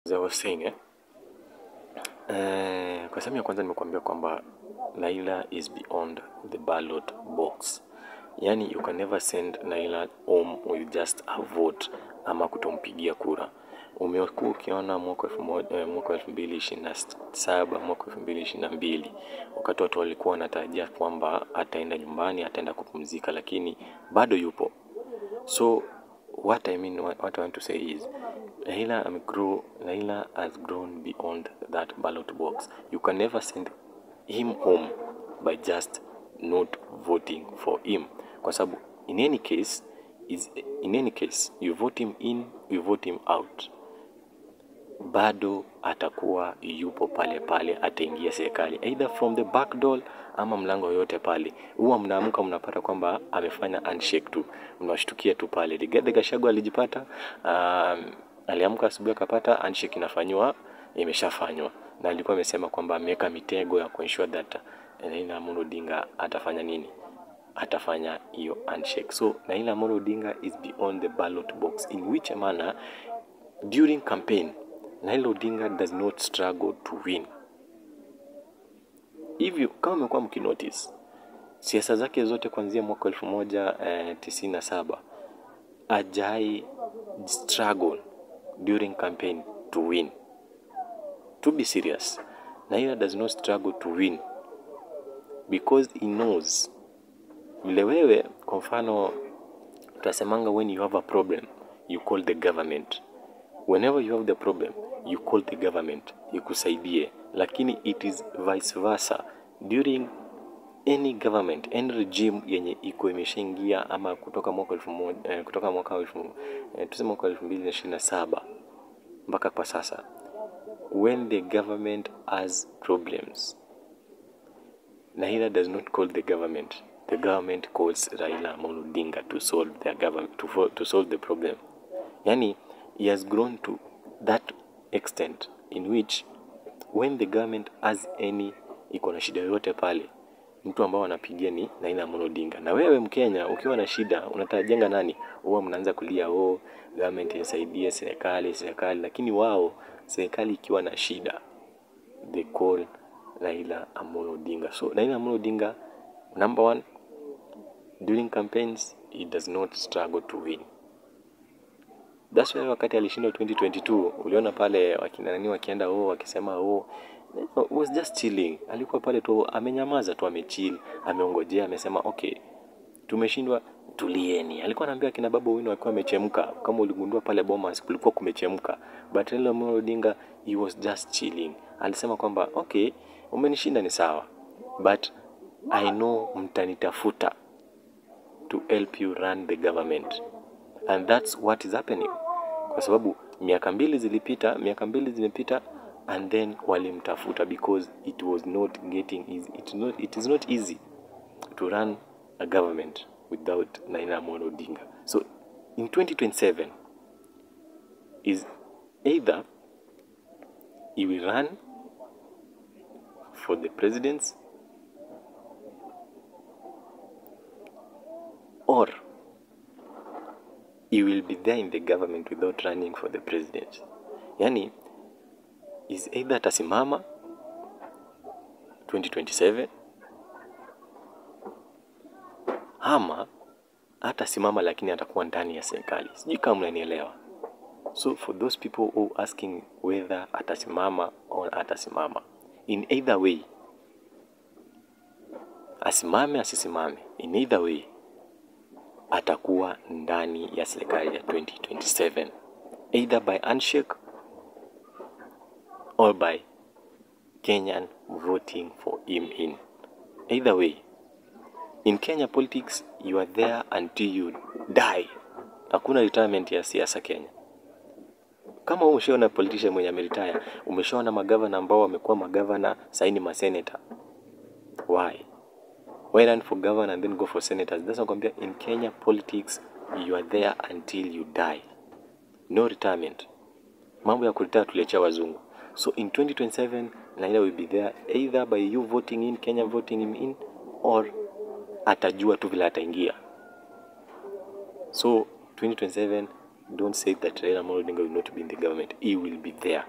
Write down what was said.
As I was saying, kwa sehemu ya kwanza nimekuambia kwamba Raila is beyond the ballot box. Yani you can never send Raila home with just a vote ama kutompigia kura. Umekuwa ukiona mwaka 2027, mwaka 2022 wakati watu walikuwa wanatarajia kwamba ataenda nyumbani, ataenda kupumzika, lakini bado yupo. So what I want to say is Raila has grown beyond that ballot box. You can never send him home by just not voting for him. Kwa sababu in any case you vote him in, you vote him out, bado atakuwa yupo pale pale, ataingia serikali either from the back door ama mlango yote pale. Huwa mnaamka mnapata kwamba amefanya handshake tu, mnashtukia tu pale. Rigathi Gachagua alijipata aliamka asubuhi akapata handshake inafanywa, imeshafanywa, na alikuwa amesema kwamba ameweka mitego ya kuensure that Raila Amolo Odinga atafanya nini, atafanya hiyo handshake. So Raila Amolo Odinga is beyond the ballot box, in which manner during campaign Raila Odinga does not struggle to win. Hivyo kama mmekuwa mkinotice siasa zake zote kuanzia mwaka 1997 ajai struggle during campaign to win. To be serious, Raila does not struggle to win because he knows. Vile wewe kwa mfano tutasemanga, when you have a problem you call the government. Whenever you have the problem you call the government ikusaidie, lakini it is vice versa during any government, any regime yenye iko imeshaingia ama kutoka mwaka 2027 mpaka kwa sasa. When the government has problems, Raila does not call the government. The government calls Raila Amolo Odinga to solve their government, to solve the problem. Yani he has grown to that extent in which when the government has any iko na shida yoyote pale, mtu ambao anapigia ni Raila Amolo Odinga. Na wewe Mkenya ukiwa na shida unatarajenga nani? Huwa mnaanza kulia government isaidie, serikali, lakini wao serikali ikiwa na shida they call Raila Amolo Odinga. So Raila Amolo Odinga, number one, during campaigns he does not struggle to win. That's why wakati alishinda 2022 uliona pale wakina nani wakienda wakisema was just chilling. Alikuwa pale tu amenyamaza tu, amechill, ameongojea, amesema okay, tumeshindwa, tulieni. Alikuwa anaambia kina Babu Owino alikuwa amechemka. Kama uligundua pale Bomas kulikuwa kumechemka. But Raila Amolo Odinga, he was just chilling. Alisema kwamba okay, umenishinda ni sawa, but I know mtanitafuta to help you run the government. And that's what is happening. Kwa sababu miaka mbili zimepita and then walimtafuta because it was not getting easy. It is not easy to run a government without Raila Amolo Odinga. So in 2027 is either he will run for the presidency or he will be there in the government without running for the president. Yani is either atasimama 2027 ama atasimama lakini atakuwa ndani ya serikali. Sijui kama mnanielewa. So for those people who asking whether atasimama or atasimama, in either way, asimame asisimame, in either way atakuwa ndani ya serikali ya 2027, either by handshake or by Kenyan voting for him in. Either way, in Kenya politics you are there until you die. Hakuna retirement ya siasa Kenya. Kama umeshaona politician mwenye ameretire, umeshaona magavana ambao wamekuwa magavana saini maseneta, why run for governor and then go for senators? That's what I'm saying. In Kenya politics you are there until you die, no retirement. Mambo ya kuretire tuliacha wazungu. So in 2027 Raila will be there either by you voting in, Kenya voting him in, or atajua tu vile ataingia. So 2027 don't say that Raila Amolo Odinga will not be in the government. He will be there.